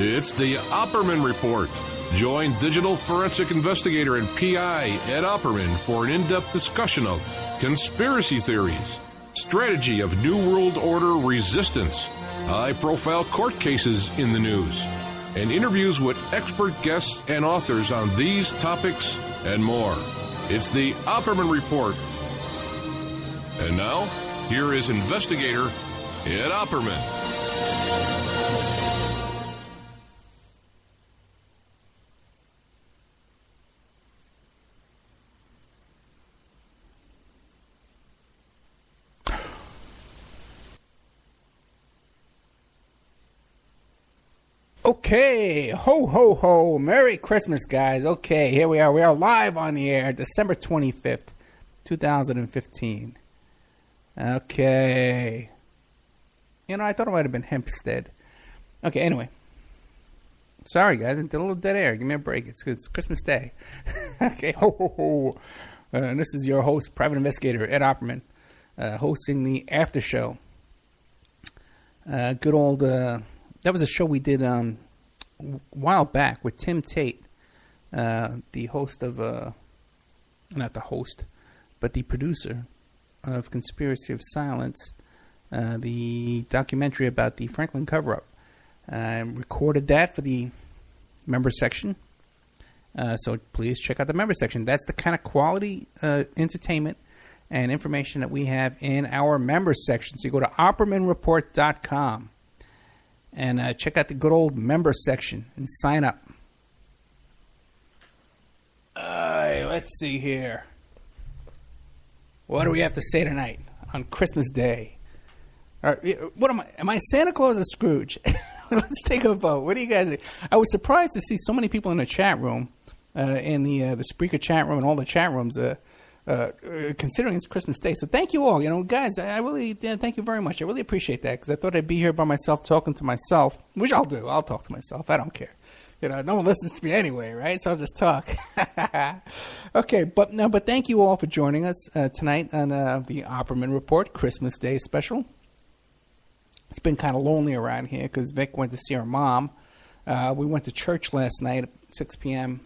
It's the Opperman Report. Join digital forensic investigator and PI Ed Opperman for an in-depth discussion of conspiracy theories, strategy of New World Order resistance, high-profile court cases in the news, and interviews with expert guests and authors on these topics and more. It's the Opperman Report. And now, here is investigator Ed Opperman. Okay, ho, ho, ho. Merry Christmas, guys. Okay, here we are. We are live on the air, December 25th, 2015. Okay. You know, I thought it might have been Hemstead. Okay, anyway. Sorry, guys. I did a little dead air. Give me a break. It's Christmas Day. Okay, ho, ho, ho. And this is your host, Private Investigator Ed Opperman, hosting the after show. Good old... that was a show we did a while back with Tim Tate, the host of, not the host, but the producer of Conspiracy of Silence, the documentary about the Franklin cover-up. Recorded that for the member section, so please check out the member section. That's the kind of quality entertainment and information that we have in our members section. So you go to OppermanReport.com. And check out the good old member section and sign up. Let's see here. What do we have to say tonight on Christmas Day? What am I? Am I Santa Claus or Scrooge? Let's take a vote. What do you guys think? I was surprised to see so many people in the chat room, in the Spreaker chat room and all the chat rooms, considering it's Christmas Day. So thank you all. You know, guys, I really thank you very much. I really appreciate that because I thought I'd be here by myself talking to myself, which I'll do. I'll talk to myself. I don't care. You know, no one listens to me anyway, right? So I'll just talk. Okay, but thank you all for joining us tonight on the Opperman Report Christmas Day special. It's been kind of lonely around here because Vic went to see her mom. We went to church last night at 6 p.m.,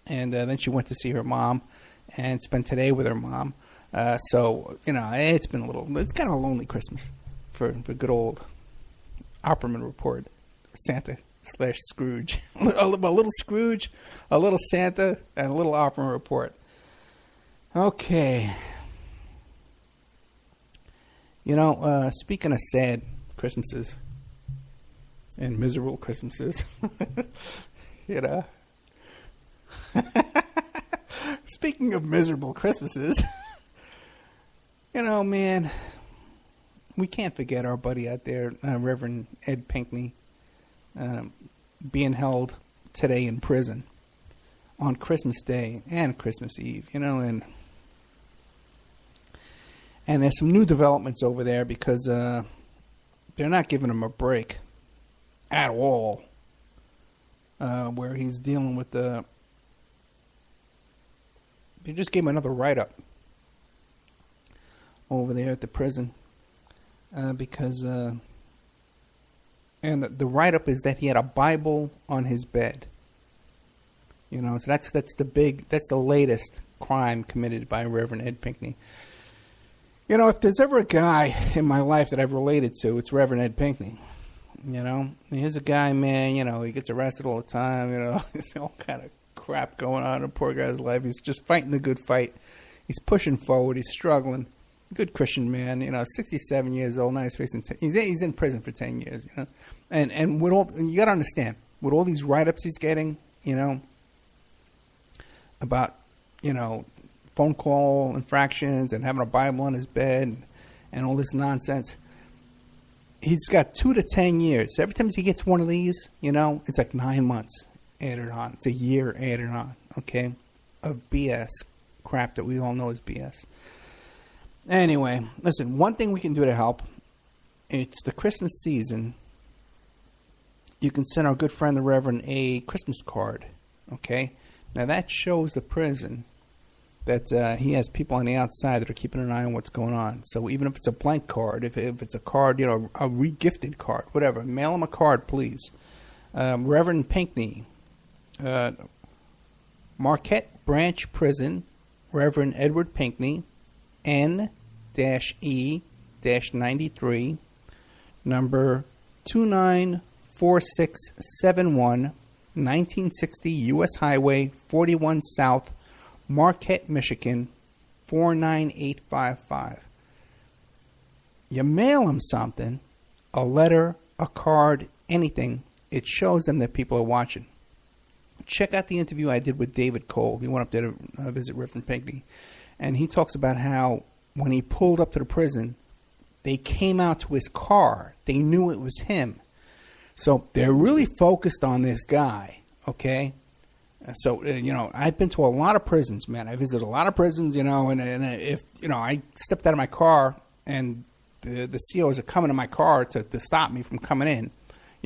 and then she went to see her mom and spent today with her mom. So, you know, it's kind of a lonely Christmas for good old Opperman Report, Santa/Scrooge. a little Scrooge, a little Santa, and a little Opperman Report. Okay. You know, speaking of sad Christmases and miserable Christmases, you know. Speaking of miserable Christmases, you know, man, we can't forget our buddy out there, Reverend Ed Pinkney, being held today in prison on Christmas Day and Christmas Eve, you know, and there's some new developments over there because they're not giving him a break at all, where he's dealing with the... They just gave him another write-up over there at the prison because... and the write-up is that he had a Bible on his bed. You know, so that's the latest crime committed by Reverend Ed Pinkney. You know, if there's ever a guy in my life that I've related to, it's Reverend Ed Pinkney. You know, here's a guy, man, you know, he gets arrested all the time, you know, there's all kind of crap going on in the poor guy's life. He's just fighting the good fight. He's pushing forward. He's struggling. Good Christian man, you know, 67 years old. Now he's facing, he's in prison for 10 years, you know. And with all, you got to understand, with all these write-ups he's getting, you know, about, you know, phone call infractions and having a Bible on his bed and all this nonsense, he's got 2 to 10 years. So every time he gets one of these, you know, it's like 9 months added on. It's a year added on, okay, of BS crap that we all know is BS. Anyway, listen, one thing we can do to help, it's the Christmas season. You can send our good friend, the Reverend, a Christmas card, okay? Now, that shows the prison that he has people on the outside that are keeping an eye on what's going on. So even if it's a blank card, if it's a card, you know, a re-gifted card, whatever, mail him a card, please. Reverend Pinkney, Marquette Branch Prison, Reverend Edward Pinkney, N-E-93, number 294671, 1960 U.S. Highway 41 South, Marquette, Michigan, 49855. You mail them something, a letter, a card, anything. It shows them that people are watching. Check out the interview I did with David Cole. He went up there to visit Reverend Pinkney. And he talks about how when he pulled up to the prison, they came out to his car. They knew it was him. So they're really focused on this guy, okay? So, I've been to a lot of prisons, man. I visited a lot of prisons, and if, I stepped out of my car and the COs are coming to my car to stop me from coming in,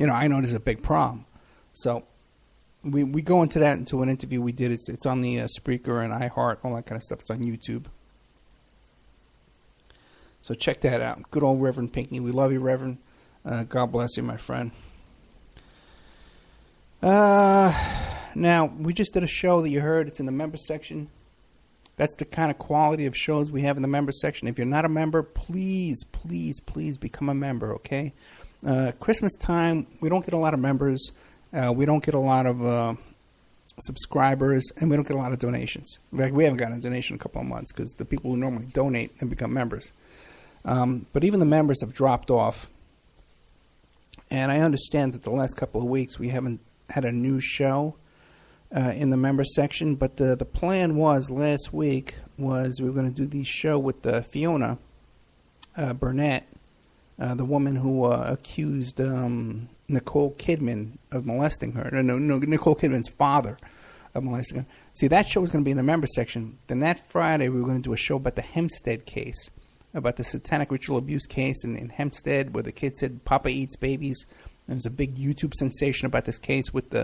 I know there's a big problem. So we go into an interview we did. It's on the Spreaker and iHeart, all that kind of stuff. It's on YouTube. So check that out. Good old Reverend Pinkney. We love you, Reverend. God bless you, my friend. Now, we just did a show that you heard. It's in the members section. That's the kind of quality of shows we have in the members section. If you're not a member, please, please, please become a member, okay? Christmas time, we don't get a lot of members. We don't get a lot of subscribers, and we don't get a lot of donations. In fact, we haven't gotten a donation in a couple of months because the people who normally donate and become members. But even the members have dropped off. And I understand that the last couple of weeks we haven't had a new show in the members section. But the plan was last week was we were going to do the show with Fiona Burnett, the woman who accused Nicole Kidman of molesting her. No, Nicole Kidman's father of molesting her. See, that show was going to be in the members section. Then that Friday we were going to do a show about the Hemstead case, about the satanic ritual abuse case in Hemstead, where the kid said Papa eats babies. There was a big YouTube sensation about this case with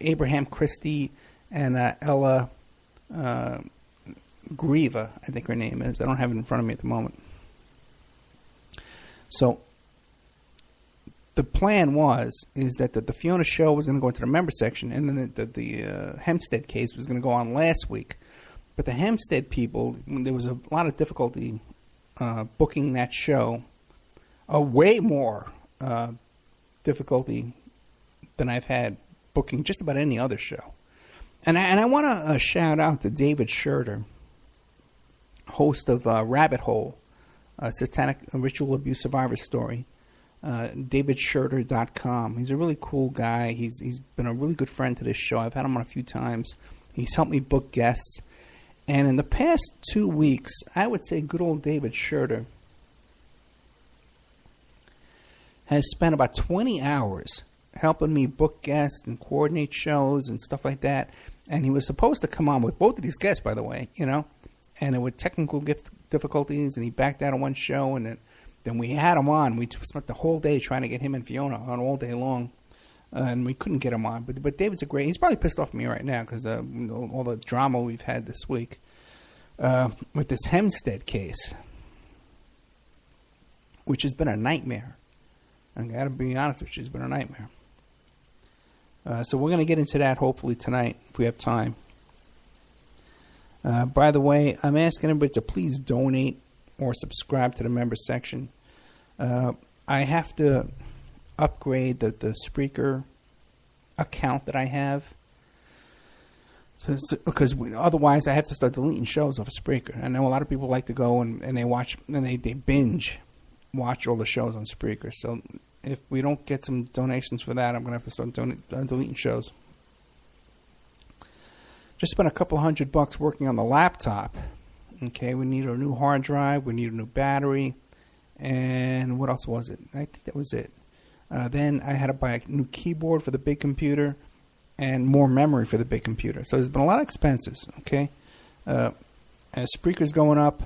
Abraham Christie and Ella Grieva, I think her name is. I don't have it in front of me at the moment. So the plan is that the Fiona show was going to go into the member section, and then the Hemstead case was going to go on last week. But the Hemstead people, there was a lot of difficulty booking that show, way more difficulty than I've had booking just about any other show. And I want to shout out to David Schurter, host of Rabbit Hole, Satanic Ritual Abuse Survivor Story, davidschurter.com. He's a really cool guy. He's been a really good friend to this show. I've had him on a few times. He's helped me book guests. And in the past 2 weeks, I would say good old David Schurter has spent about 20 hours helping me book guests and coordinate shows and stuff like that. And he was supposed to come on with both of these guests, by the way, and there were technical difficulties, and he backed out on one show, and then we had him on. We spent the whole day trying to get him and Fiona on all day long, and we couldn't get him on. But David's he's probably pissed off at me right now because all the drama we've had this week with this Hemstead case, which has been a nightmare. I got to be honest with you, it's been a nightmare. So we're going to get into that hopefully tonight if we have time. By the way, I'm asking everybody to please donate or subscribe to the members section. I have to upgrade the Spreaker account that I have, because otherwise I have to start deleting shows off of Spreaker. I know a lot of people like to go and they watch and they binge watch all the shows on Spreaker. So if we don't get some donations for that, I'm going to have to start deleting shows. Just spent a couple $100 working on the laptop. Okay, we need a new hard drive. We need a new battery. And what else was it? I think that was it. Then I had to buy a new keyboard for the big computer and more memory for the big computer. So there's been a lot of expenses, okay? As Spreaker's going up.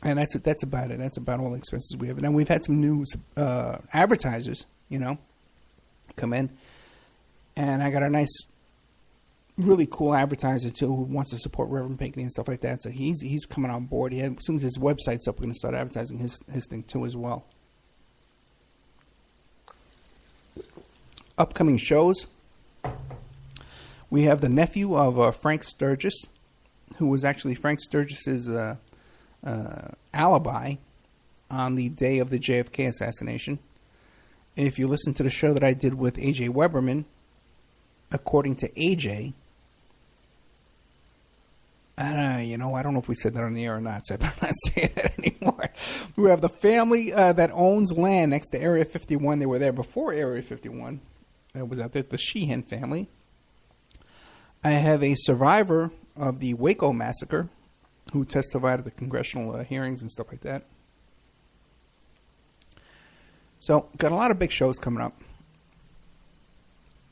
And that's about it. That's about all the expenses we have. And then we've had some new advertisers, come in. And I got a nice, really cool advertiser, too, who wants to support Reverend Pinkney and stuff like that. So he's coming on board. As soon as his website's up, we're going to start advertising his thing, too, as well. upcoming shows. We have the nephew of Frank Sturgis, who was actually Frank Sturgis's alibi on the day of the JFK assassination. If you listen to the show that I did with A.J. Weberman, according to A.J., I don't know if we said that on the air or not, so I better not say that anymore. We have the family that owns land next to Area 51. They were there before Area 51. That was out there, the Sheehan family. I have a survivor of the Waco massacre who testified at the congressional hearings and stuff like that. So, got a lot of big shows coming up.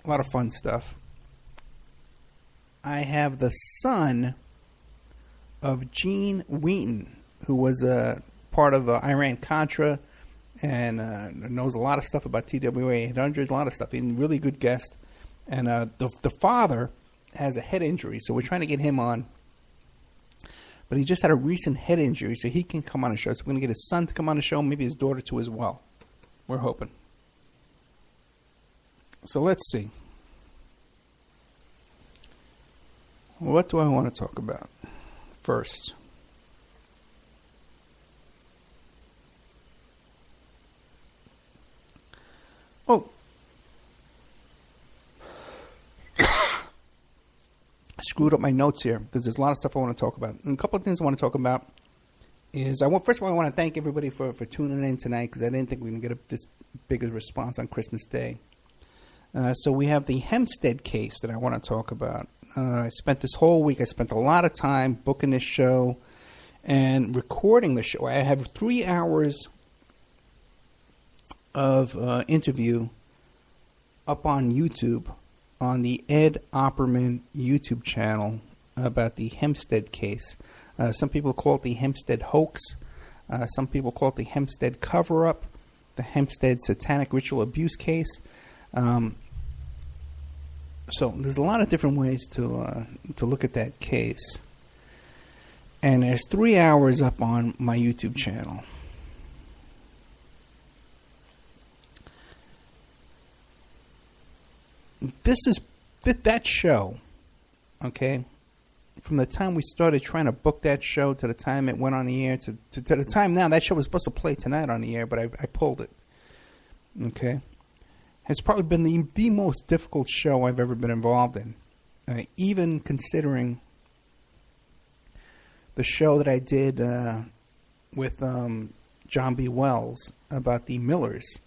A lot of fun stuff. I have the son of Gene Wheaton, who was part of Iran-Contra and knows a lot of stuff about TWA 800, a lot of stuff. He's a really good guest. And the father has a head injury, so we're trying to get him on. But he just had a recent head injury, so he can come on the show. So we're going to get his son to come on the show, maybe his daughter too as well. We're hoping. So let's see. What do I want to talk about first? Oh. I screwed up my notes here because there's a lot of stuff I want to talk about. And a couple of things I want to talk about is, first of all, I want to thank everybody for tuning in tonight because I didn't think we were going to get this big a response on Christmas Day. So we have the Hemstead case that I want to talk about. I spent this whole week, I spent a lot of time booking this show and recording the show. I have 3 hours of interview up on YouTube, on the Ed Opperman YouTube channel, about the Hemstead case. Some people call it the Hemstead hoax. Some people call it the Hemstead cover-up, the Hemstead satanic ritual abuse case. So there's a lot of different ways to look at that case. And there's 3 hours up on my YouTube channel. This is that show, okay? From the time we started trying to book that show to the time it went on the air to the time now, that show was supposed to play tonight on the air, but I pulled it. Okay? It's probably been the most difficult show I've ever been involved in. Even considering the show that I did with John B. Wells about the Millers,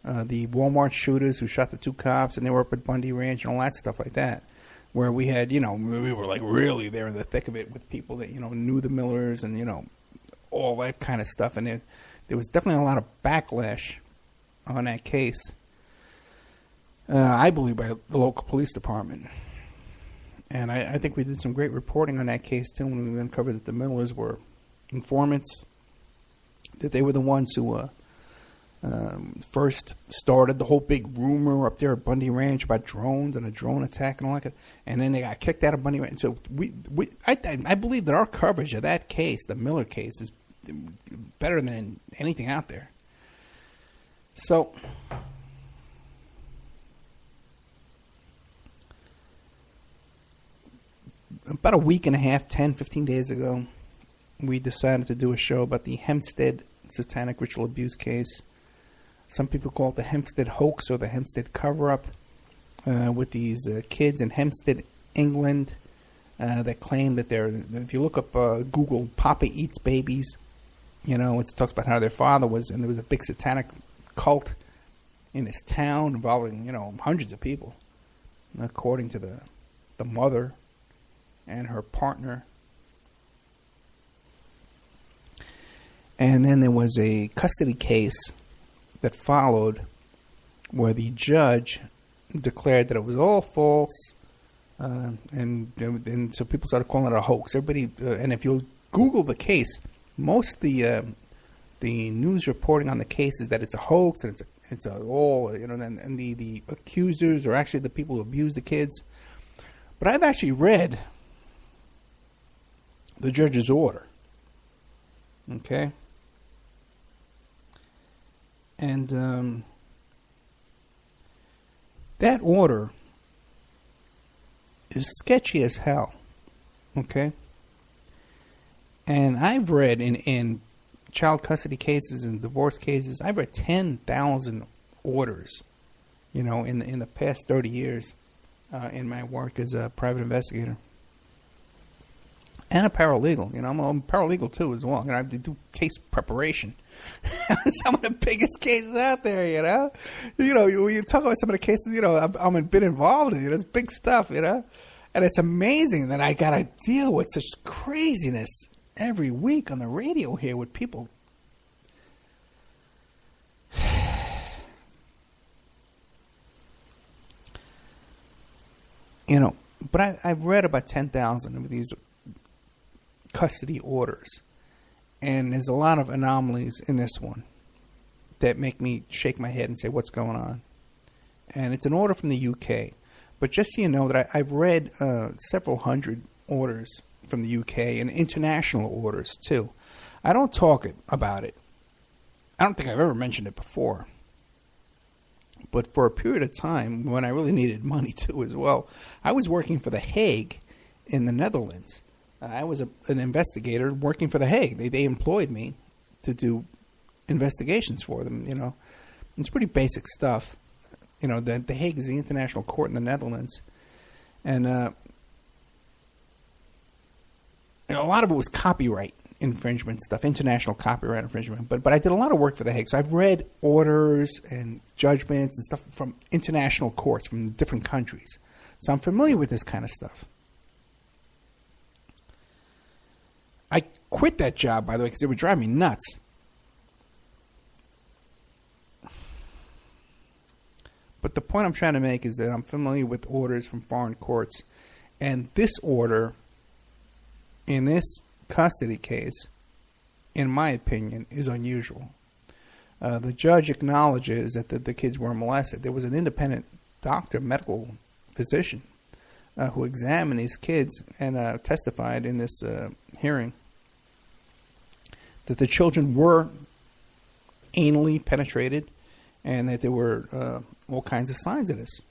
the Walmart shooters who shot the 2 cops, and they were up at Bundy Ranch and all that stuff like that. Where we had, we were like really there in the thick of it with people that, knew the Millers and, all that kind of stuff. And there was definitely a lot of backlash on that case, I believe, by the local police department. And I think we did some great reporting on that case, too, when we uncovered that the Millers were informants, that they were the ones who first started the whole big rumor up there at Bundy Ranch about drones and a drone attack and all that. And then they got kicked out of Bundy Ranch. So I believe that our coverage of that case, the Miller case, is better than anything out there. So about a week and a half, 15 days ago, we decided to do a show about the Hemstead satanic ritual abuse case. Some people call it the Hemstead hoax or the Hemstead cover-up, with these kids in Hemstead, England, that claim that they're, if you look up Google, Papa Eats Babies, it talks about how their father was, and there was a big satanic cult in this town involving, hundreds of people, according to the mother and her partner. And then there was a custody case that followed where the judge declared that it was all false, and so people started calling it a hoax. Everybody, and if you Google the case, most of the news reporting on the case is that it's a hoax and it's all, and the accusers are actually the people who abuse the kids. But I've actually read the judge's order. Okay. And That order is sketchy as hell. Okay? And I've read in child custody cases and divorce cases, I've read 10,000 orders, in the past 30 years in my work as a private investigator. And a paralegal. I'm a paralegal too as well. I do case preparation. Some of the biggest cases out there, you talk about some of the cases, I've been involved in. It's big stuff, And it's amazing that I got to deal with such craziness every week on the radio here with people. But I've read about 10,000 of these custody orders. And there's a lot of anomalies in this one that make me shake my head and say, what's going on? And it's an order from the UK. But just so you know that I've read several hundred orders from the UK and international orders too. I don't talk about it. I don't think I've ever mentioned it before. But for a period of time, when I really needed money too as well, I was working for The Hague in the Netherlands. I was an investigator working for The Hague. They employed me to do investigations for them, It's pretty basic stuff. The Hague is the international court in the Netherlands. And a lot of it was copyright infringement stuff, international copyright infringement. But I did a lot of work for The Hague. So I've read orders and judgments and stuff from international courts from different countries. So I'm familiar with this kind of stuff. I quit that job, by the way, because it would drive me nuts. But the point I'm trying to make is that I'm familiar with orders from foreign courts. And this order, in this custody case, in my opinion, is unusual. The judge acknowledges that the kids were molested. There was an independent doctor, medical physician, who examined these kids and testified in this hearing that the children were anally penetrated and that there were all kinds of signs of this.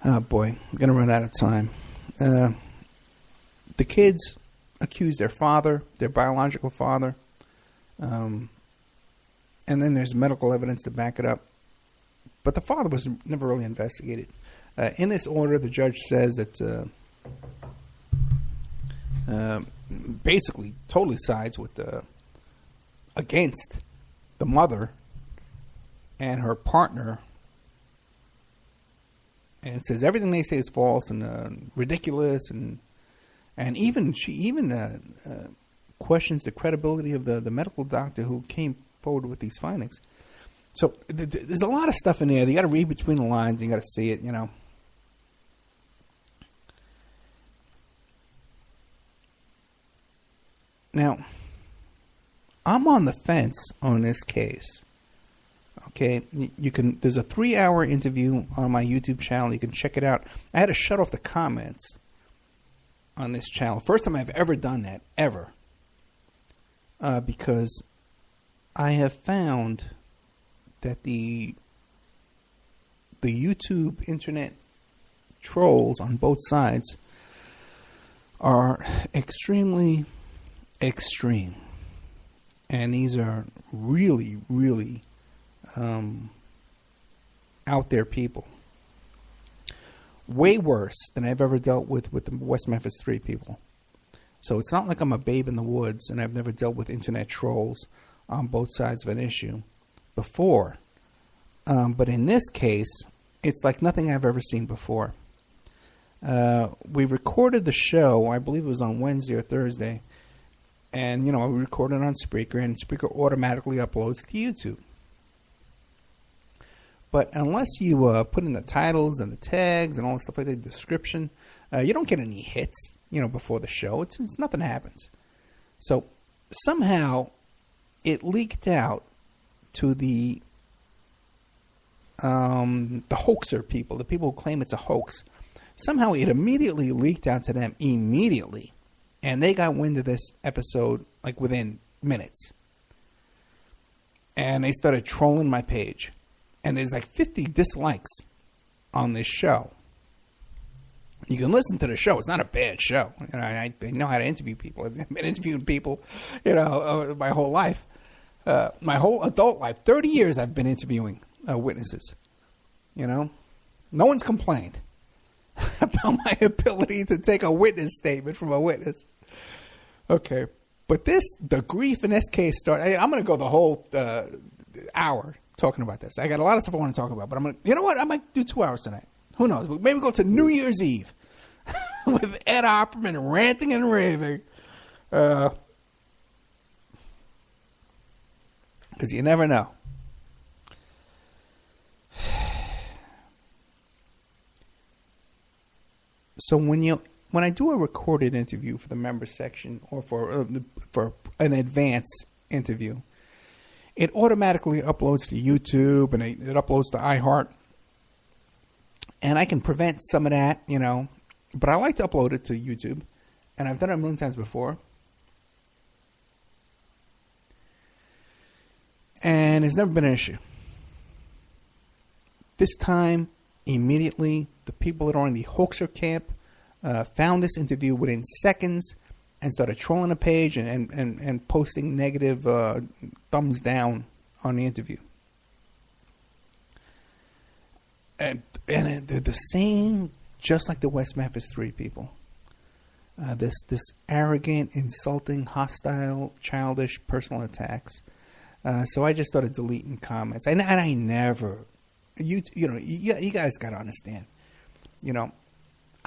Oh boy, I'm going to run out of time. The kids accused their father, their biological father, and then there's medical evidence to back it up. But the father was never really investigated. In this order, the judge says that basically totally sides with against the mother and her partner, and says everything they say is false and ridiculous, and she questions the credibility of the medical doctor who came forward with these findings. So there's a lot of stuff in there. You got to read between the lines. You got to see it. Now, I'm on the fence on this case. Okay, there's a 3-hour interview on my YouTube channel. You can check it out. I had to shut off the comments on this channel. First time I've ever done that, ever. Because I have found that the YouTube internet trolls on both sides are extremely extreme. And these are really, really out there people. Way worse than I've ever dealt with the West Memphis 3 people. So it's not like I'm a babe in the woods and I've never dealt with internet trolls on both sides of an issue before. But in this case, it's like nothing I've ever seen before. We recorded the show, I believe it was on Wednesday or Thursday, and, we recorded it on Spreaker, and Spreaker automatically uploads to YouTube. But unless you put in the titles and the tags and all the stuff like that, the description, you don't get any hits, before the show. It's nothing happens. So somehow it leaked out to the hoaxer people, the people who claim it's a hoax. Somehow it immediately leaked out to them immediately. And they got wind of this episode like within minutes. and they started trolling my page. And there's like 50 dislikes on this show. You can listen to the show. It's not a bad show. You know, I know how to interview people. I've been interviewing people, my whole life. My whole adult life. 30 years I've been interviewing witnesses. You know? No one's complained about my ability to take a witness statement from a witness. Okay. But the grief in this case started. I'm going to go the whole hour talking about this. I got a lot of stuff I want to talk about, but you know what? I might do 2 hours tonight. Who knows? Maybe go to New Year's Eve with Ed Opperman ranting and raving. Because you never know. So when I do a recorded interview for the members section or for an advance interview, it automatically uploads to YouTube and it uploads to iHeart. And I can prevent some of that, but I like to upload it to YouTube. And I've done it a million times before. And it's never been an issue. This time, immediately, the people that are in the hoaxer camp found this interview within seconds and started trolling the page and posting negative thumbs down on the interview. And they're the same, just like the West Memphis 3 people. This arrogant, insulting, hostile, childish personal attacks. So I just started deleting comments. And I never, you guys got to understand.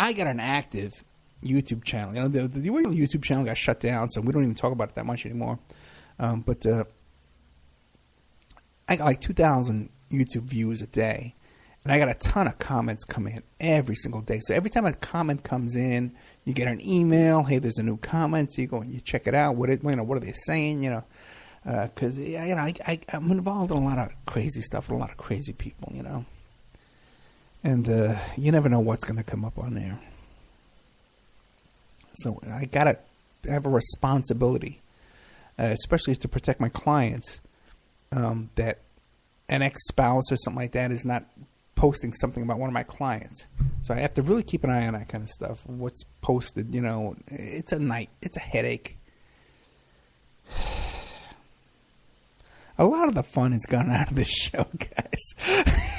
I got an active YouTube channel. The original YouTube channel got shut down, so we don't even talk about it that much anymore. But I got like 2,000 YouTube views a day. And I got a ton of comments coming in every single day. So every time a comment comes in, you get an email. Hey, there's a new comment. So you go and you check it out. What are they saying? Because I'm involved in a lot of crazy stuff with a lot of crazy people. And you never know what's going to come up on there. So I gotta have a responsibility, especially to protect my clients. That an ex-spouse or something like that is not posting something about one of my clients. So I have to really keep an eye on that kind of stuff. What's posted, it's a headache. A lot of the fun has gone out of this show, guys.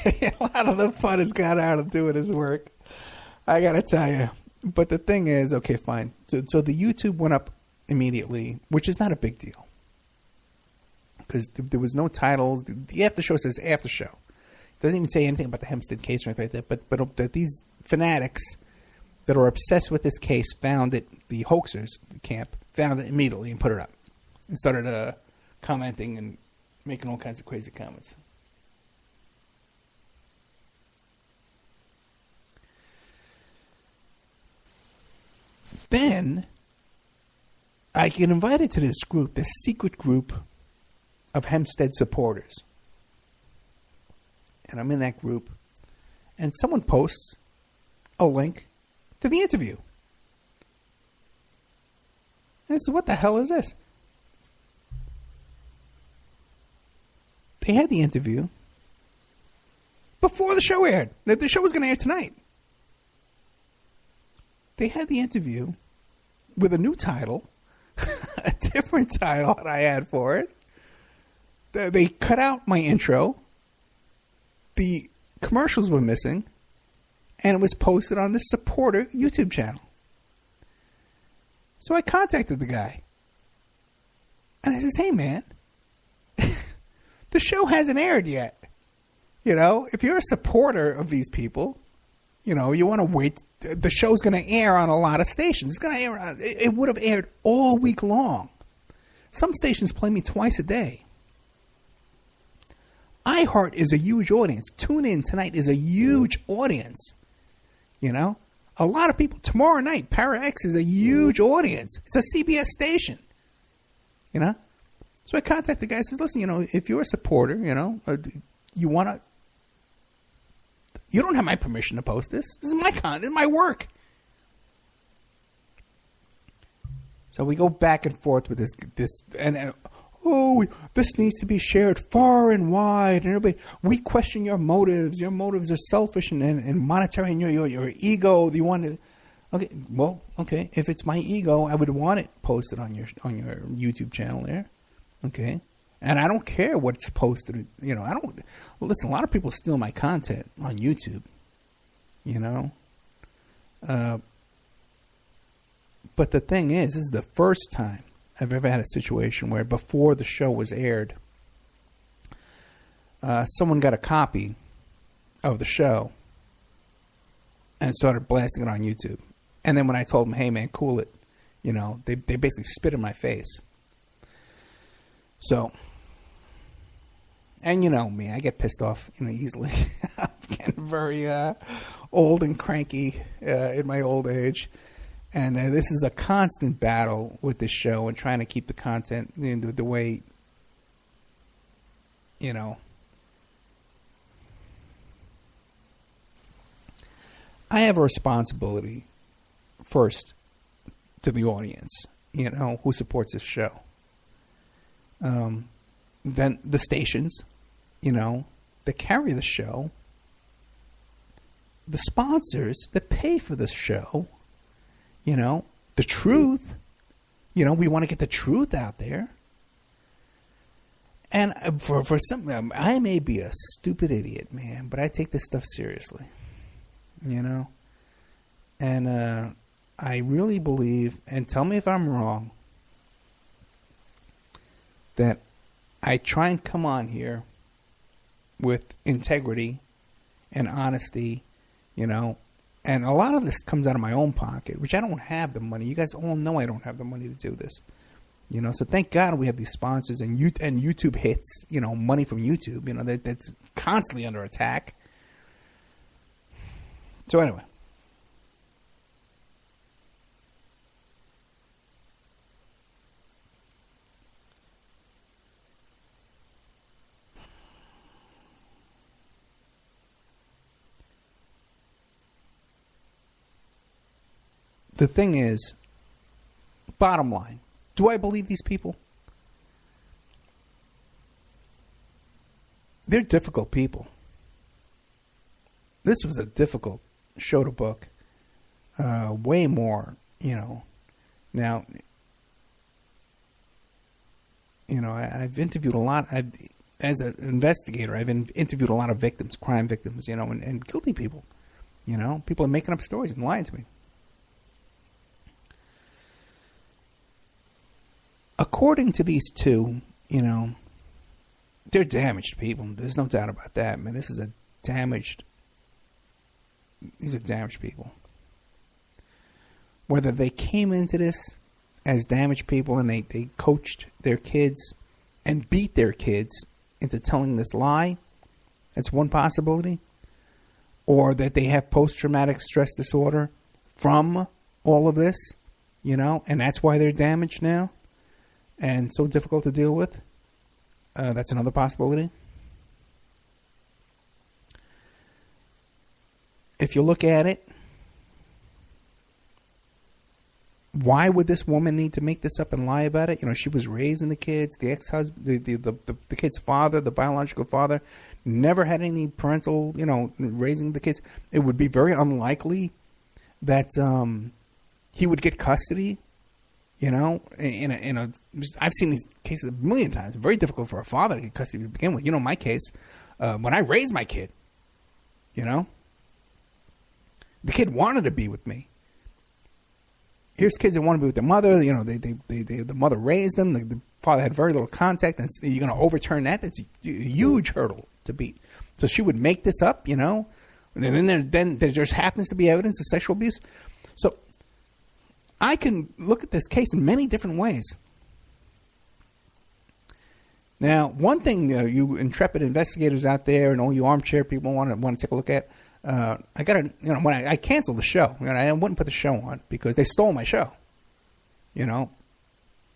A lot of the fun has gone out of doing this work. I gotta tell you. But the thing is, okay, fine. So the YouTube went up immediately, which is not a big deal. Because there was no titles. The after show says after show. It doesn't even say anything about the Hemstead case or anything like that. But these fanatics that are obsessed with this case found it, the hoaxers camp, found it immediately and put it up. And started commenting and making all kinds of crazy comments. Then I get invited to this group, this secret group of Hemstead supporters. And I'm in that group. And someone posts a link to the interview. And I said, what the hell is this? They had the interview before the show aired. The show was going to air tonight. They had the interview with a new title, a different title that I had for it. They cut out my intro. The commercials were missing. And it was posted on the supporter YouTube channel. So I contacted the guy. And I says, hey, man, the show hasn't aired yet. If you're a supporter of these people, you want to wait. The show's going to air on a lot of stations. It's going to air. It would have aired all week long. Some stations play me twice a day. iHeart is a huge audience. Tune in tonight is a huge audience. A lot of people. Tomorrow night, Para X is a huge audience. It's a CBS station. So I contacted the guy. I says, listen, if you're a supporter, you want to. You don't have my permission to post this. This is my content. This is my work. So we go back and forth with this, and oh, this needs to be shared far and wide, and everybody, we question your motives. Your motives are selfish and monetary, and your ego. You want to, okay, well, okay. If it's my ego, I would want it posted on your YouTube channel there, okay. And I don't care what's posted. You know, I don't listen. A lot of people steal my content on YouTube. You know, but the thing is, this is the first time I've ever had a situation where before the show was aired, someone got a copy of the show and started blasting it on YouTube. And then when I told them, hey, man, cool it, you know, they basically spit in my face. So, and you know me, I get pissed off, you know, easily. I'm getting very old and cranky in my old age. And this is a constant battle with this show and trying to keep the content the way, you know. I have a responsibility first to the audience, you know, who supports this show. Then the stations, you know, that carry the show. The sponsors that pay for this show. You know, the truth, you know, we want to get the truth out there. And for some, I may be a stupid idiot, man, but I take this stuff seriously, you know. And I really believe, and tell me if I'm wrong, that I try and come on here with integrity and honesty, you know. And a lot of this comes out of my own pocket, which I don't have the money. You guys all know I don't have the money to do this. You know, so thank God we have these sponsors and YouTube hits, you know, money from YouTube, you know, that's constantly under attack. So anyway. The thing is, bottom line, do I believe these people? They're difficult people. This was a difficult show to book. Way more, you know. Now, you know, I've interviewed a lot. As an investigator, I've interviewed a lot of victims, crime victims, you know, and guilty people. You know, people are making up stories and lying to me. According to these two, you know, they're damaged people. There's no doubt about that, man. These are damaged people. Whether they came into this as damaged people and they coached their kids and beat their kids into telling this lie, that's one possibility. Or that they have post-traumatic stress disorder from all of this, you know, and that's why they're damaged now. And so difficult to deal with. That's another possibility. If you look at it, why would this woman need to make this up and lie about it? You know, she was raising the kids. The ex-husband, the kid's father, the biological father, never had any parental, you know, raising the kids. It would be very unlikely that he would get custody. You know, I've seen these cases a million times. Very difficult for a father to get custody to begin with. You know, my case, when I raised my kid, you know, the kid wanted to be with me. Here's kids that want to be with their mother. You know, the mother raised them. The father had very little contact. And you're going to overturn that? That's a huge hurdle to beat. So she would make this up, you know, and then there just happens to be evidence of sexual abuse. So I can look at this case in many different ways. Now, one thing you intrepid investigators out there and all you armchair people want to take a look at, I got to, you know, when I canceled the show, you know, I wouldn't put the show on because they stole my show. You know,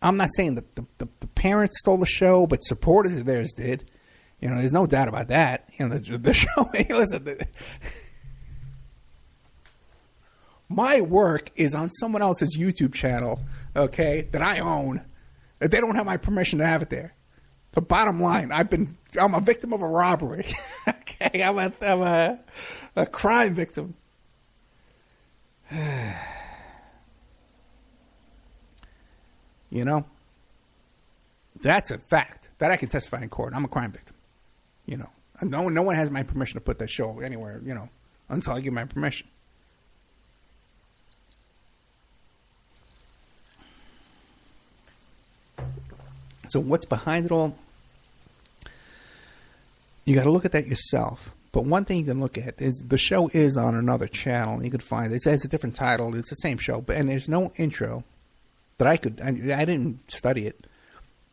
I'm not saying that the parents stole the show, but supporters of theirs did. You know, there's no doubt about that. You know, the show, hey, listen, my work is on someone else's YouTube channel, okay, that I own. They don't have my permission to have it there. The bottom line, I'm a victim of a robbery. Okay, I'm a crime victim. You know, that's a fact that I can testify in court. I'm a crime victim. You know, no one has my permission to put that show anywhere, you know, until I give my permission. So what's behind it all? You got to look at that yourself. But one thing you can look at is the show is on another channel. You could find it. It has a different title. It's the same show, and there's no intro that I didn't study it,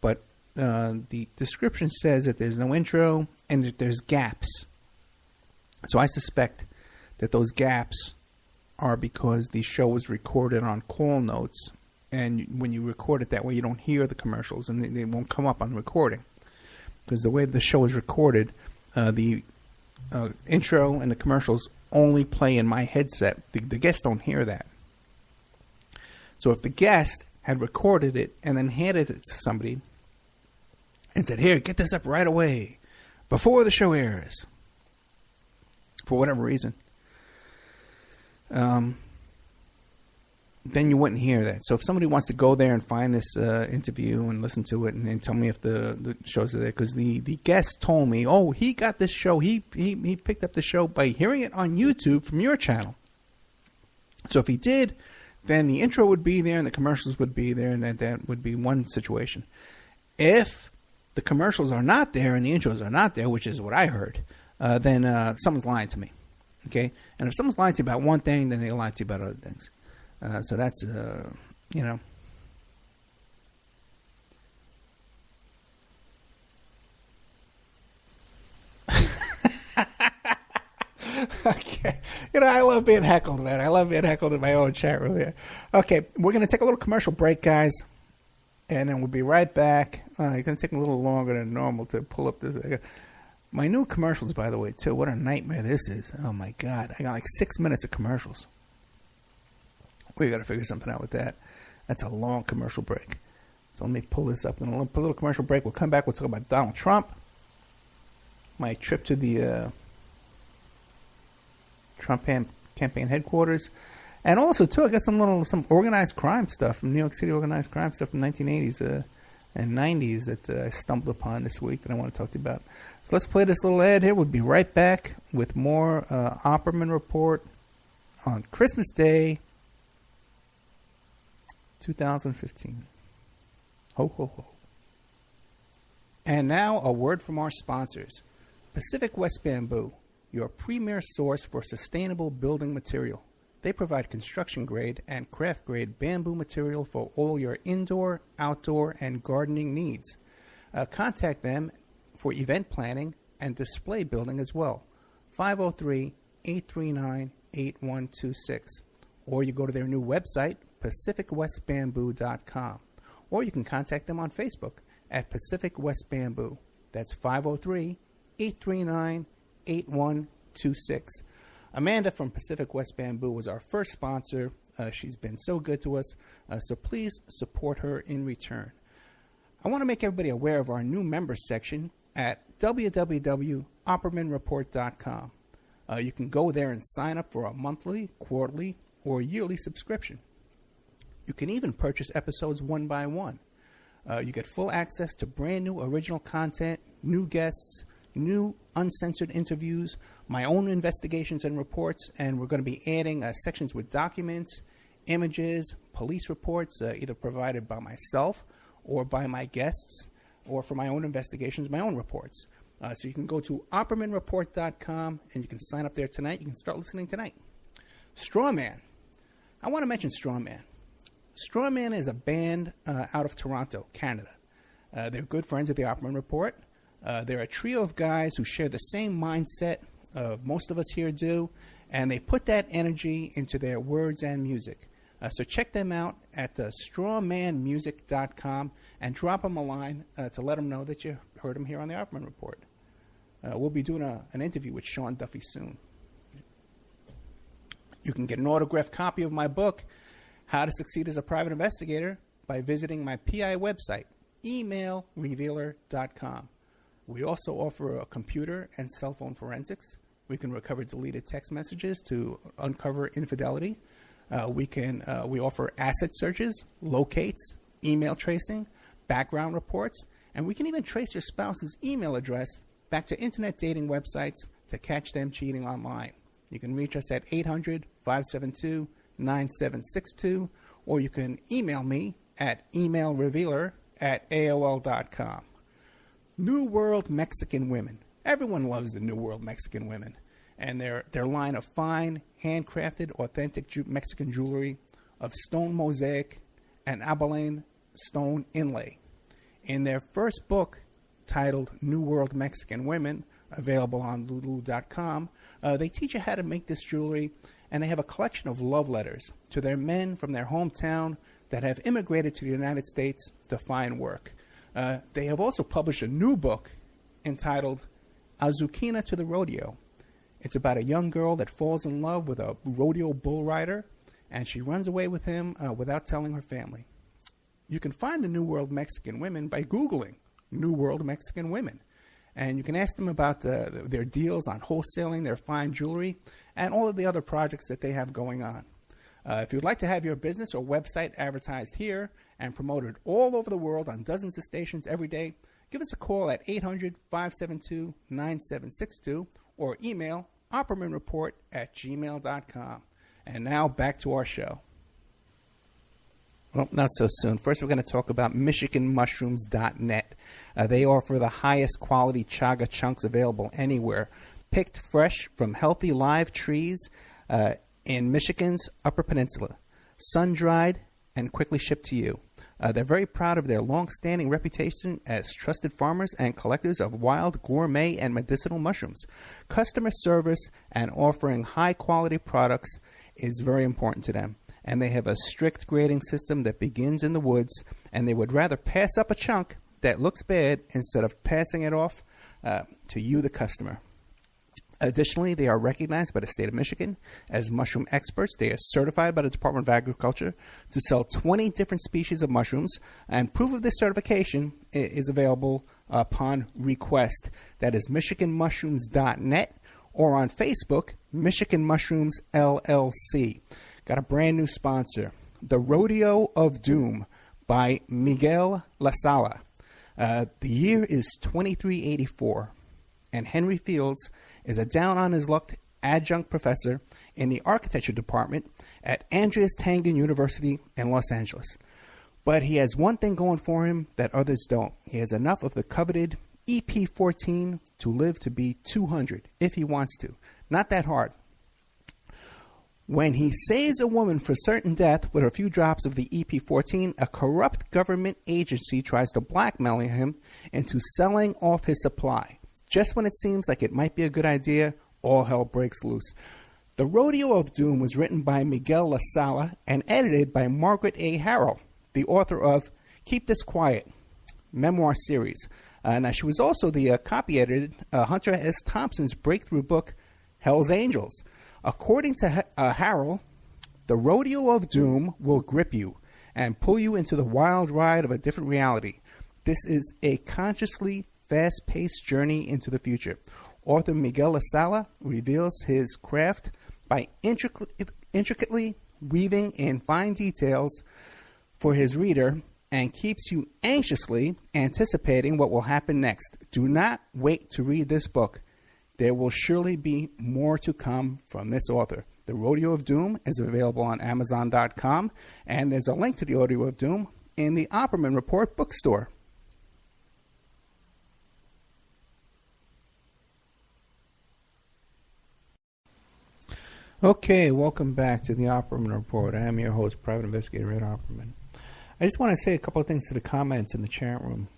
but the description says that there's no intro and that there's gaps. So I suspect that those gaps are because the show was recorded on call notes, and when you record it that way, you don't hear the commercials, and they won't come up on recording. Because the way the show is recorded, the intro and the commercials only play in my headset. The guests don't hear that. So if the guest had recorded it and then handed it to somebody and said, "Here, get this up right away before the show airs," for whatever reason, then you wouldn't hear that. So if somebody wants to go there and find this interview and listen to it and tell me if the shows are there, because the guest told me, oh, he got this show, he picked up the show by hearing it on YouTube from your channel. So if he did, then the intro would be there and the commercials would be there, and that would be one situation. If the commercials are not there and the intros are not there, which is what I heard, then someone's lying to me. Okay? And if someone's lying to you about one thing, then they'll lie to you about other things. So that's, you know. Okay. You know, I love being heckled, man. I love being heckled in my own chat room here. Okay, we're going to take a little commercial break, guys. And then we'll be right back. It's going to take a little longer than normal to pull up this. My new commercials, by the way, too. What a nightmare this is. Oh, my God. I got like 6 minutes of commercials. We got to figure something out with that. That's a long commercial break. So let me pull this up. And we'll put a little commercial break. We'll come back. We'll talk about Donald Trump. My trip to the Trump campaign headquarters. And also, too, I got some organized crime stuff from New York City, organized crime stuff from the 1980s and 90s that I stumbled upon this week that I want to talk to you about. So let's play this little ad here. We'll be right back with more Opperman Report on Christmas Day 2015. Ho, ho, ho. And now a word from our sponsors. Pacific West Bamboo, your premier source for sustainable building material. They provide construction-grade and craft-grade bamboo material for all your indoor, outdoor, and gardening needs. Contact them for event planning and display building as well. 503-839-8126. Or you go to their new website, PacificWestBamboo.com. Or you can contact them on Facebook at Pacific West Bamboo. That's 503-839-8126. Amanda from Pacific West Bamboo was our first sponsor. She's been so good to us, so please support her in return. I want to make everybody aware of our new members section at www.oppermanreport.com. You can go there and sign up for a monthly, quarterly, or yearly subscription. You can even purchase episodes one by one. You get full access to brand new original content, new guests, new uncensored interviews, my own investigations and reports, and we're going to be adding sections with documents, images, police reports, either provided by myself or by my guests, or for my own investigations, my own reports. So you can go to OppermanReport.com and you can sign up there tonight. You can start listening tonight. Strawman. I want to mention Strawman. Strawman is a band out of Toronto, Canada. They're good friends of the Opperman Report. They're a trio of guys who share the same mindset most of us here do, and they put that energy into their words and music. So check them out at strawmanmusic.com and drop them a line to let them know that you heard them here on the Opperman Report. We'll be doing an interview with Sean Duffy soon. You can get an autographed copy of my book, How to Succeed as a Private Investigator, by visiting my PI website, emailrevealer.com. We also offer a computer and cell phone forensics. We can recover deleted text messages to uncover infidelity. We offer asset searches, locates, email tracing, background reports, and we can even trace your spouse's email address back to internet dating websites to catch them cheating online. You can reach us at 800-572-9762, or you can email me at emailrevealer@aol.com. New World Mexican Women. Everyone loves the New World Mexican Women, and their line of fine, handcrafted, authentic Mexican jewelry of stone mosaic and abalone stone inlay. In their first book, titled New World Mexican Women, available on lulu.com, they teach you how to make this jewelry, and they have a collection of love letters to their men from their hometown that have immigrated to the United States to find work. They have also published a new book entitled Azuquina to the Rodeo. It's about a young girl that falls in love with a rodeo bull rider, and she runs away with him without telling her family. You can find the New World Mexican Women by Googling New World Mexican Women. And you can ask them about their deals on wholesaling their fine jewelry and all of the other projects that they have going on. If you'd like to have your business or website advertised here and promoted all over the world on dozens of stations every day, give us a call at 800-572-9762 or email oppermanreport@gmail.com. And now back to our show. Well, not so soon. First, we're going to talk about MichiganMushrooms.net. They offer the highest quality chaga chunks available anywhere, picked fresh from healthy live trees in Michigan's Upper Peninsula, sun-dried and quickly shipped to you. They're very proud of their long-standing reputation as trusted farmers and collectors of wild, gourmet, and medicinal mushrooms. Customer service and offering high-quality products is very important to them. And they have a strict grading system that begins in the woods, and they would rather pass up a chunk that looks bad instead of passing it off to you, the customer. Additionally, they are recognized by the state of Michigan as mushroom experts. They are certified by the Department of Agriculture to sell 20 different species of mushrooms, and proof of this certification is available upon request. That is MichiganMushrooms.net or on Facebook, Michigan Mushrooms LLC. Got a brand new sponsor, The Rodeo of Doom by Miguel La Sala. The year is 2384, and Henry Fields is a down-on-his-luck adjunct professor in the architecture department at Andreas Tangen University in Los Angeles. But he has one thing going for him that others don't. He has enough of the coveted EP14 to live to be 200 if he wants to. Not that hard. When he saves a woman for certain death with a few drops of the EP14, a corrupt government agency tries to blackmail him into selling off his supply. Just when it seems like it might be a good idea, all hell breaks loose. The Rodeo of Doom was written by Miguel La Sala and edited by Margaret A. Harrell, the author of Keep This Quiet, memoir series. Now, she was also the copy edited Hunter S. Thompson's breakthrough book, Hell's Angels. According to Harrell, the Rodeo of Doom will grip you and pull you into the wild ride of a different reality. This is a consciously fast-paced journey into the future. Author Miguel La Sala reveals his craft by intricately weaving in fine details for his reader and keeps you anxiously anticipating what will happen next. Do not wait to read this book. There will surely be more to come from this author. The Rodeo of Doom is available on Amazon.com, and there's a link to the Rodeo of Doom in the Opperman Report bookstore. Okay, welcome back to the Opperman Report. I am your host, Private Investigator Ed Opperman. I just want to say a couple of things to the comments in the chat room.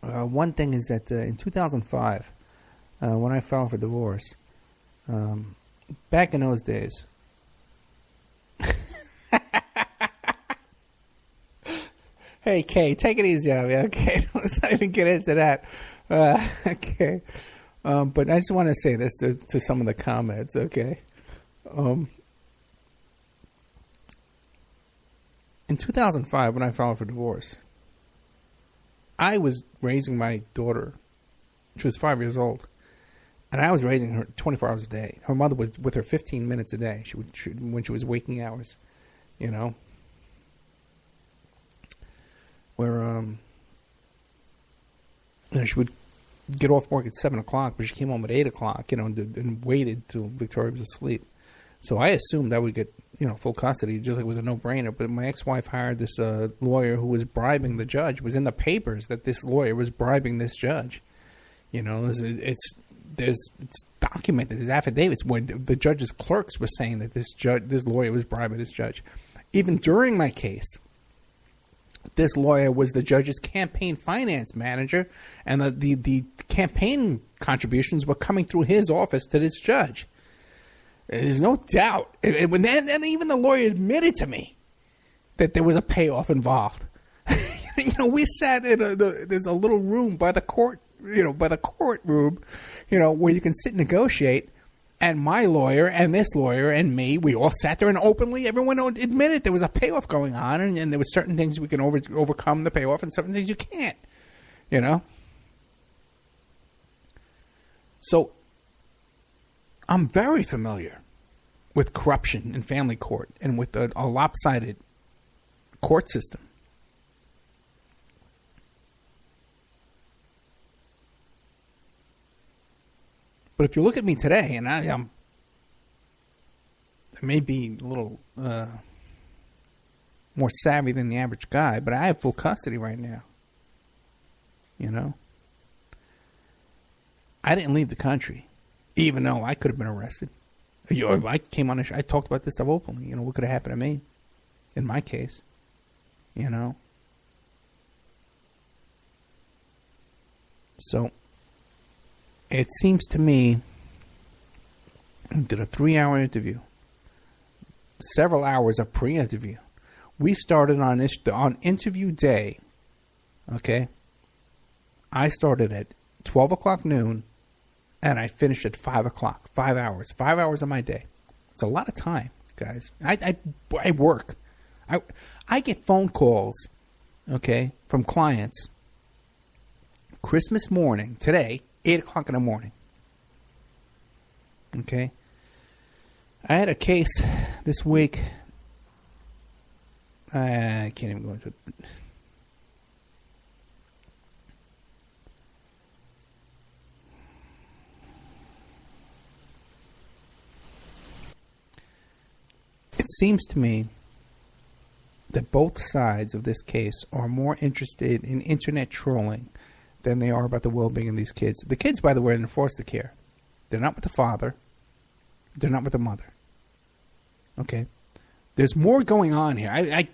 One thing is that in 2005, when I filed for divorce, back in those days, hey, Kay, take it easy on me, okay? Let's not even get into that. Okay. But I just want to say this to some of the comments, okay? In 2005, when I filed for divorce, I was raising my daughter. She was 5 years old. And I was raising her 24 hours a day. Her mother was with her 15 minutes a day when she was waking hours, you know. Where, she would get off work at 7 o'clock, but she came home at 8 o'clock, and waited till Victoria was asleep. So I assumed I would get, full custody, just like it was a no-brainer. But my ex-wife hired this lawyer who was bribing the judge. It was in the papers that this lawyer was bribing this judge. It's documented. There's affidavits where the judge's clerks were saying that this lawyer was bribing this judge. Even during my case, this lawyer was the judge's campaign finance manager, and the campaign contributions were coming through his office to this judge. There's no doubt. And even the lawyer admitted to me that there was a payoff involved. We sat in there's a little room by the court, by the courtroom, where you can sit and negotiate. And my lawyer and this lawyer and me, we all sat there and openly, everyone admitted there was a payoff going on, and there were certain things we can overcome the payoff and certain things you can't, So I'm very familiar with corruption in family court and with a lopsided court system. But if you look at me today, and I may be a little more savvy than the average guy, but I have full custody right now. I didn't leave the country, even though I could have been arrested. I came on I talked about this stuff openly. What could have happened to me in my case, So it seems to me, I did a 3-hour interview, several hours of pre-interview. We started on interview day, okay? I started at 12 o'clock noon, and I finished at 5 o'clock. 5 hours. 5 hours of my day. It's a lot of time, guys. I work. I get phone calls, okay, from clients Christmas morning, today, 8 o'clock in the morning. Okay. I had a case this week. I can't even go into it. It seems to me that both sides of this case are more interested in internet trolling than they are about the well-being of these kids. The kids, by the way, are in foster care. They're not with the father. They're not with the mother. Okay? There's more going on here. I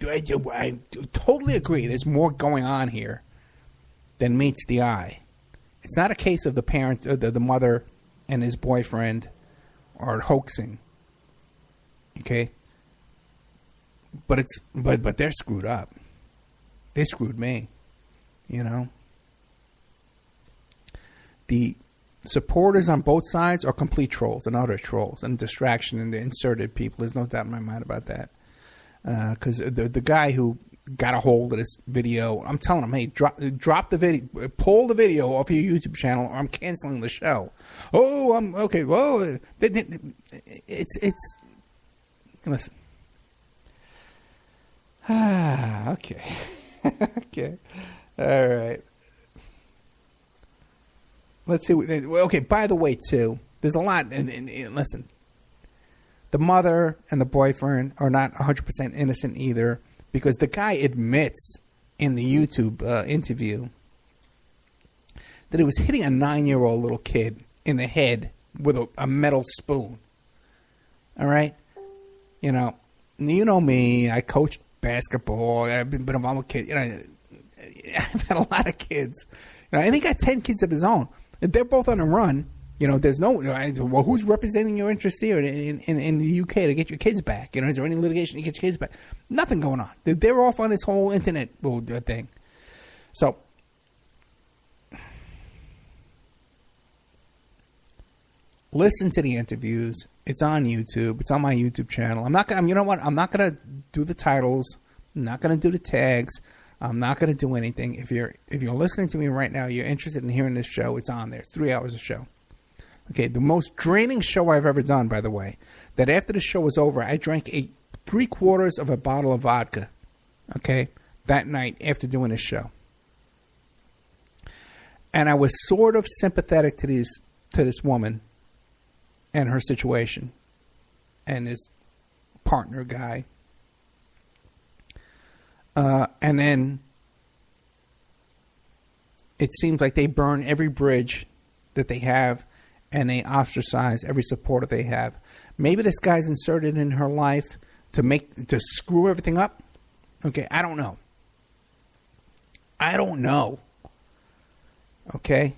totally agree. There's more going on here than meets the eye. It's not a case of the parent, the mother and his boyfriend are hoaxing. Okay? But they're screwed up. They screwed me. The supporters on both sides are complete trolls and utter trolls and distraction and the inserted people. There's no doubt in my mind about that. Because the guy who got a hold of this video, I'm telling him, hey, drop the video, pull the video off your YouTube channel, or I'm canceling the show. Oh, I'm okay. Whoa, it's listen. Okay, okay, all right. Let's see. Okay, by the way, too, there's a lot. And listen, the mother and the boyfriend are not 100% innocent either, because the guy admits in the YouTube interview that he was hitting a 9-year-old little kid in the head with a metal spoon. All right? You know me. I coached basketball. I've been involved with kids. I've had a lot of kids. I think he got 10 kids of his own. They're both on the run. There's no. Well, who's representing your interests here in the UK to get your kids back? Is there any litigation to get your kids back? Nothing going on. They're off on this whole internet thing. So, listen to the interviews. It's on YouTube. It's on my YouTube channel. I'm not gonna. You know what? I'm not gonna do the titles. I'm not gonna do the tags. I'm not going to do anything. If you're listening to me right now, you're interested in hearing this show, it's on there. It's 3 hours of show. Okay, the most draining show I've ever done, by the way, that after the show was over, I drank 3/4 of a bottle of vodka, okay, that night after doing this show. And I was sort of sympathetic to this woman and her situation and this partner guy. And then it seems like they burn every bridge that they have, and they ostracize every supporter they have. Maybe this guy's inserted in her life to screw everything up. Okay, I don't know. Okay?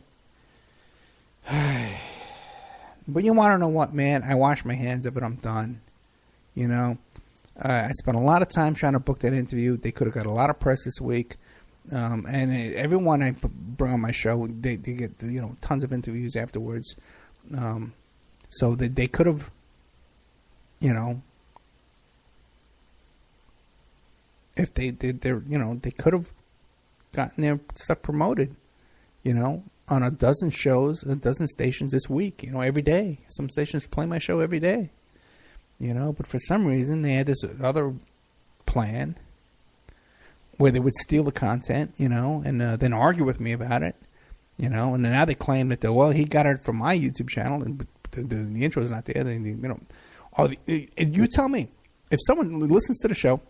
But you want to know what, man? I wash my hands of it. I'm done. You know? I spent a lot of time trying to book that interview. They could have got a lot of press this week. And everyone I bring on my show, they get tons of interviews afterwards. So they could have, if they did they could have gotten their stuff promoted, on a dozen shows, a dozen stations this week, every day. Some stations play my show every day, but for some reason they had this other plan where they would steal the content, and then argue with me about it, and now they claim that, he got it from my YouTube channel, and the intro is not there. You tell me, if someone listens to the show,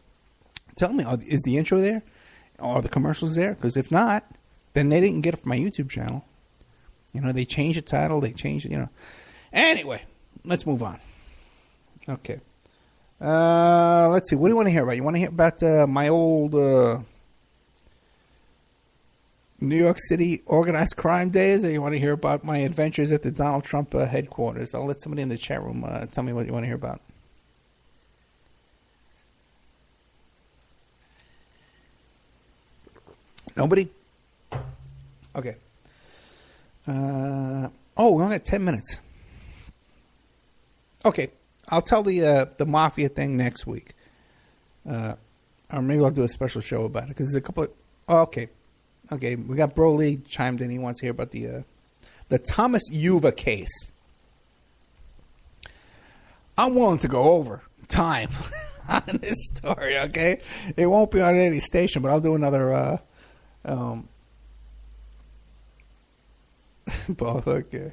tell me, is the intro there? Are the commercials there? Because if not, then they didn't get it from my YouTube channel. They changed the title, they changed it, Anyway, let's move on. Okay. Let's see. What do you want to hear about? You want to hear about my old New York City organized crime days, or you want to hear about my adventures at the Donald Trump headquarters? I'll let somebody in the chat room tell me what you want to hear about. Nobody? Okay. We only got 10 minutes. Okay. I'll tell the mafia thing next week. Or maybe I'll do a special show about it. Because there's a couple of... okay. Okay, we got Broly chimed in. He wants to hear about the Thomas Yuva case. I'm willing to go over time on this story, okay? It won't be on any station, but I'll do another... both, okay.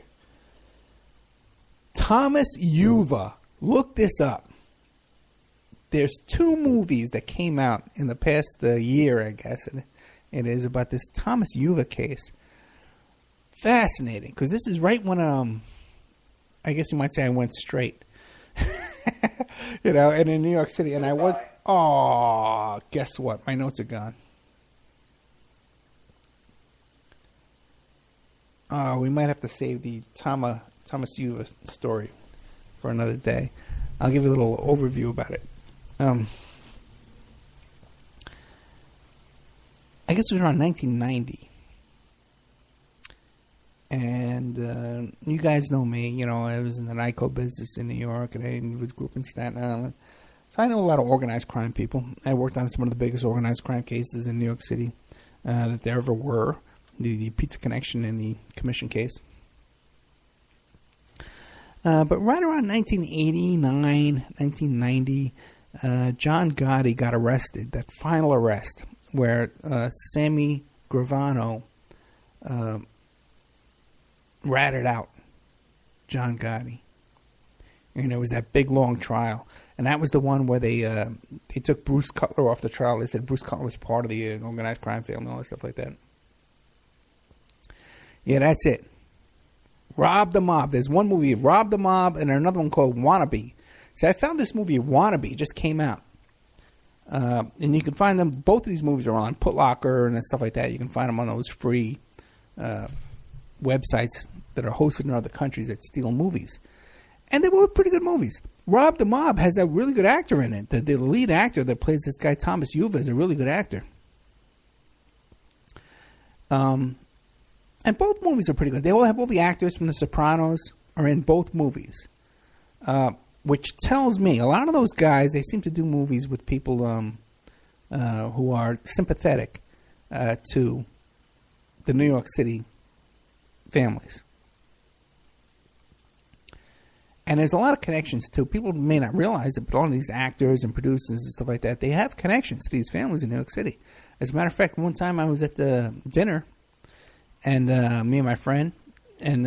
Thomas Yuva. Look this up. There's 2 movies that came out in the past year, I guess. It is about this Thomas Yuva case. Fascinating, because this is right when I guess you might say I went straight. And in New York City, and I was. Oh, guess what? My notes are gone. Oh, we might have to save the Thomas Yuva story for another day. I'll give you a little overview about it. I guess it was around 1990. And you guys know me. I was in the nightclub business in New York, and I was group in Staten Island. So I know a lot of organized crime people. I worked on some of the biggest organized crime cases in New York City that there ever were. The Pizza Connection and the Commission case. But right around 1989, 1990, John Gotti got arrested, that final arrest, where Sammy Gravano ratted out John Gotti. It was that big, long trial. And that was the one where they took Bruce Cutler off the trial. They said Bruce Cutler was part of the organized crime family and all that stuff like that. Yeah, that's it. Rob the Mob. There's one movie, Rob the Mob, and another one called Wannabe. See, I found this movie, Wannabe, just came out. And you can find them, both of these movies are on Putlocker and stuff like that. You can find them on those free websites that are hosted in other countries that steal movies. And they're both pretty good movies. Rob the Mob has a really good actor in it. The lead actor that plays this guy, Thomas Yuva, is a really good actor. And both movies are pretty good. They all have all the actors from The Sopranos are in both movies, which tells me a lot of those guys, they seem to do movies with people who are sympathetic to the New York City families. And there's a lot of connections, too. People may not realize it, but all of these actors and producers and stuff like that, they have connections to these families in New York City. As a matter of fact, one time I was at the dinner, and me and my friend, and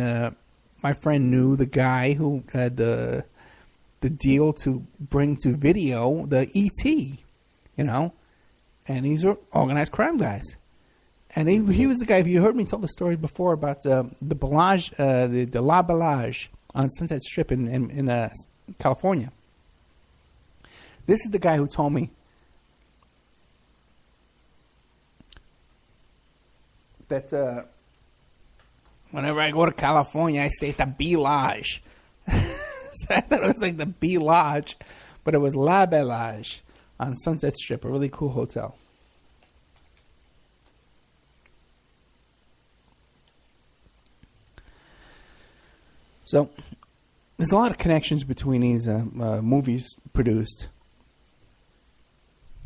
my friend knew the guy who had the deal to bring to video the E.T., and these were organized crime guys. And he was the guy, if you heard me tell the story before about the Bellage, the La Bellage on Sunset Strip in California. This is the guy who told me that whenever I go to California, I stay at the B Lodge. So I thought it was like the B Lodge, but it was La Bellage on Sunset Strip, a really cool hotel. So there's a lot of connections between these movies produced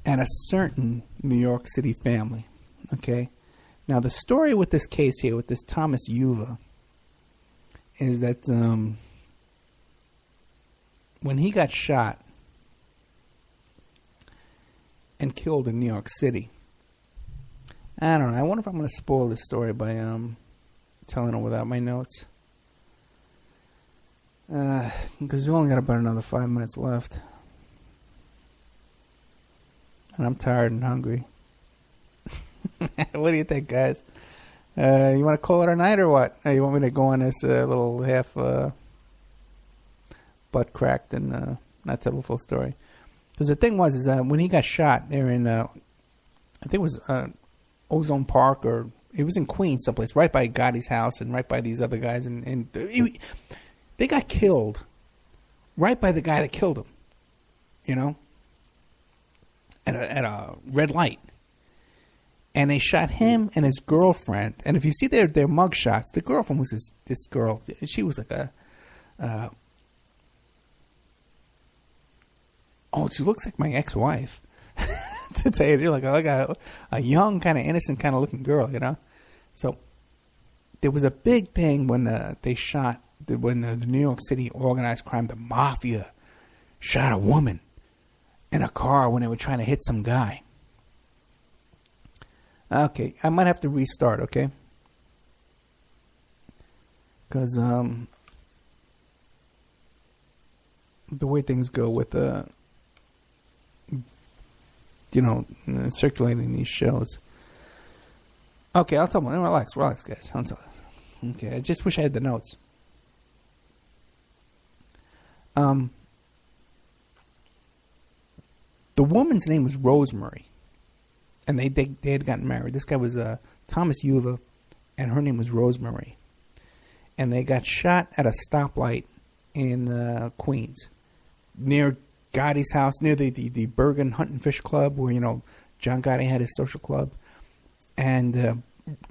and a certain New York City family. Okay? Now, the story with this case here, with this Thomas Yuva, is that when he got shot and killed in New York City, I don't know. I wonder if I'm going to spoil this story by telling it without my notes. Because we only got about another 5 minutes left. And I'm tired and hungry. What do you think, guys? You want to call it a night or what? You want me to go on this little half butt cracked and not tell the full story? Because the thing was, is when he got shot there in, I think it was Ozone Park, or it was in Queens someplace, right by Gotti's house and right by these other guys. And they got killed right by the guy that killed him, at a red light. And they shot him and his girlfriend. And if you see their mug shots, the girlfriend was this girl. She was like she looks like my ex-wife. To tell you, like a young, kind of innocent, kind of looking girl, So there was a big thing when they shot, when the New York City organized crime, the mafia, shot a woman in a car when they were trying to hit some guy. Okay, I might have to restart, okay? Because the way things go with circulating these shows. Okay, I'll tell them. Relax, guys. I'll tell you. Okay, I just wish I had the notes. The woman's name was Rosemary, and they had gotten married. This guy was Thomas Yuva, and her name was Rosemary, and they got shot at a stoplight in Queens, near Gotti's house, near the Bergen Hunt and Fish Club, where John Gotti had his social club, and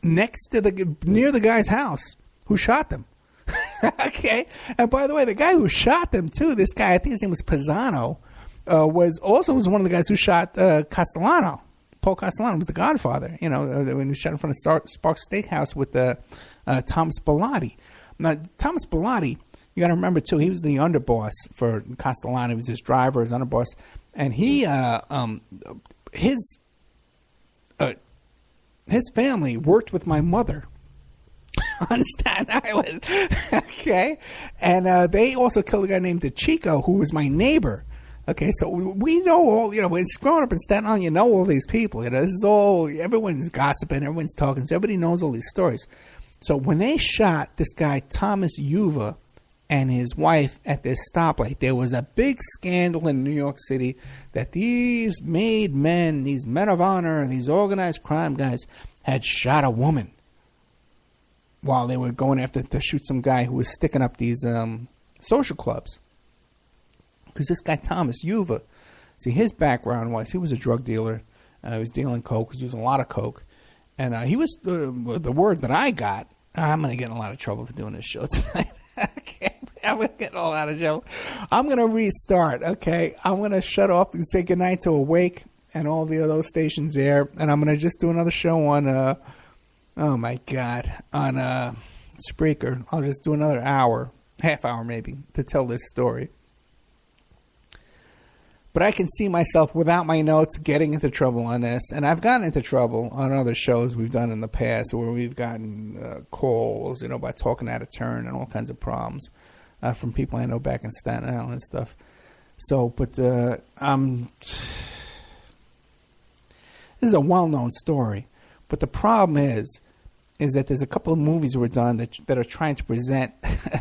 next to near the guy's house who shot them. Okay, and by the way, the guy who shot them too, this guy, I think his name was Pisano, was one of the guys who shot Castellano. Paul Castellano was the Godfather. When he was shot in front of Sparks Steakhouse with Thomas Bellotti. Now, Thomas Bellotti, you got to remember too, he was the underboss for Castellano. He was his driver, his underboss, and he his family worked with my mother on Staten Island. Okay, and they also killed a guy named Chico, who was my neighbor. Okay, so we know all, when it's growing up in Staten Island, you know all these people. This is all, everyone's gossiping, everyone's talking, so everybody knows all these stories. So when they shot this guy, Thomas Yuva, and his wife at this stoplight, there was a big scandal in New York City that these made men, these men of honor, these organized crime guys, had shot a woman while they were going after to shoot some guy who was sticking up these social clubs. Because this guy, Thomas Yuva, see, his background was he was a drug dealer. He was dealing coke. He was using a lot of coke. And he was, the word that I got, I'm going to get in a lot of trouble for doing this show tonight. Okay, I'm going to get in a lot of trouble. I'm going to restart, okay? I'm going to shut off and say goodnight to Awake. and all the other stations there. And I'm going to just do another show on, oh my God, on Spreaker. I'll just do another hour, half hour maybe, to tell this story. But I can see myself without my notes getting into trouble on this. And I've gotten into trouble on other shows we've done in the past where we've gotten calls, by talking out of turn and all kinds of problems from people I know back in Staten Island and stuff. So, but this is a well-known story. But the problem is that there's a couple of movies were done that are trying to present a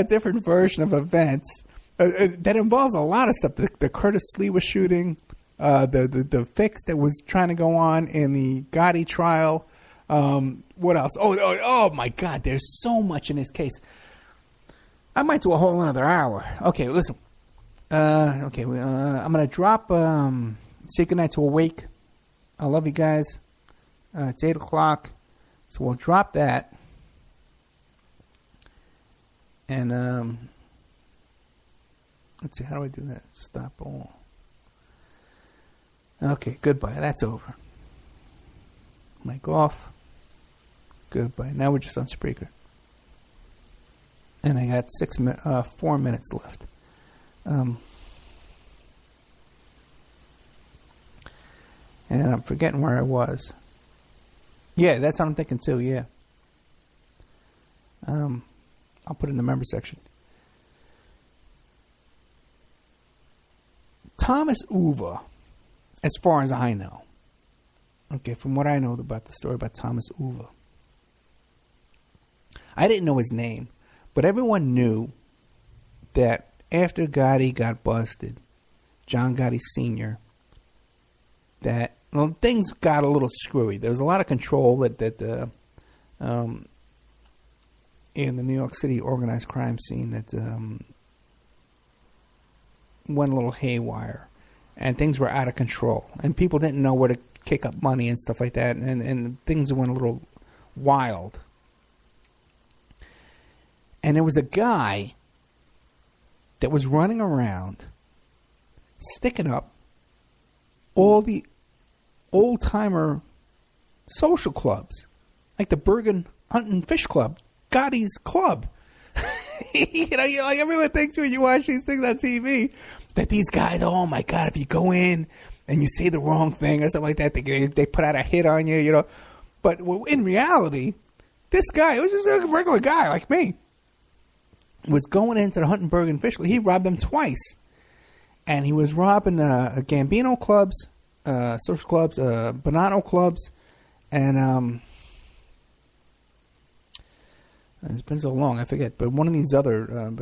different version of events that involves a lot of stuff. The Curtis Lee was shooting, the fix that was trying to go on in the Gotti trial. What else? Oh my God! There's so much in this case. I might do a whole another hour. Okay, listen. I'm gonna drop. Say goodnight to Awake. I love you guys. It's 8:00, so we'll drop that. And let's see, how do I do that? Stop all. Okay, goodbye. That's over. Mic off. Goodbye. Now we're just on Spreaker. And I got 4 minutes left. And I'm forgetting where I was. Yeah, that's what I'm thinking too, yeah. I'll put it in the member section. Thomas Uva, as far as I know. Okay, from what I know about the story about Thomas Uva. I didn't know his name. But everyone knew that after Gotti got busted, John Gotti Sr., that things got a little screwy. There was a lot of control in the New York City organized crime scene that went a little haywire, and things were out of control, and people didn't know where to kick up money and stuff like that, and things went a little wild. And there was a guy that was running around sticking up all the old-timer social clubs, like the Bergen Hunt and Fish Club, Gotti's club. Like everyone thinks when you watch these things on TV that these guys, oh my God, if you go in and you say the wrong thing or something like that, they put out a hit on you, But in reality, this guy, it was just a regular guy like me, was going into the Hunt and Bergen Fish Club. He robbed them twice. And he was robbing Gambino clubs, social clubs, Bonanno clubs, and it's been so long, I forget. But one of these other, one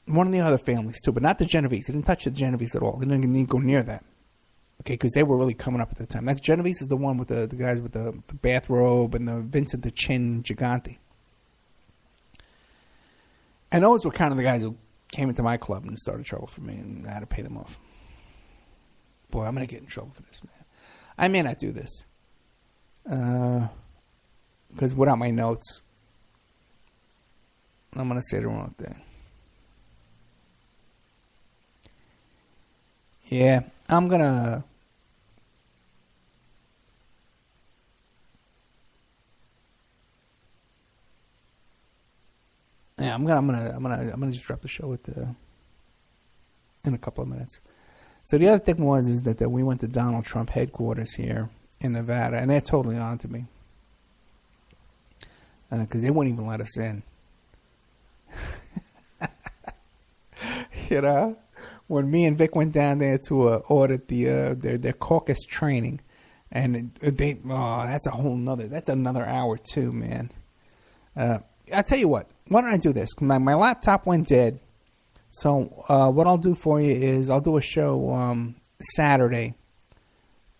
of the other families too, but not the Genovese. He didn't touch the Genovese at all. He didn't go near that. Okay, because they were really coming up at the time. That's Genovese is the one with the guys with the bathrobe and the Vincent the Chin Gigante. And those were kind of the guys who came into my club and started trouble for me, and I had to pay them off. Boy, I'm going to get in trouble for this, man. I may not do this. Because without my notes, I'm going to say the wrong thing. Yeah, I'm going to... Yeah, I'm gonna just drop the show in a couple of minutes. So the other thing is that we went to Donald Trump headquarters here in Nevada, and they're totally on to me because they wouldn't even let us in. When me and Vic went down there to audit their caucus training, and that's another hour too, man. I'll tell you what. Why don't I do this? My laptop went dead. So what I'll do for you is I'll do a show Saturday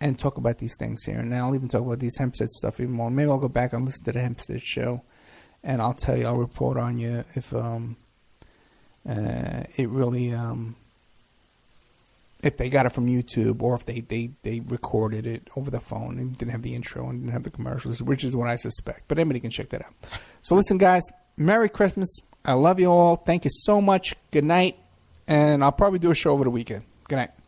and talk about these things here. And I'll even talk about these Hemstead stuff even more. Maybe I'll go back and listen to the Hemstead show. And I'll tell you, I'll report on you if it really... if they got it from YouTube or if they recorded it over the phone and didn't have the intro and didn't have the commercials, which is what I suspect. But anybody can check that out. So listen, guys, Merry Christmas. I love you all. Thank you so much. Good night. And I'll probably do a show over the weekend. Good night.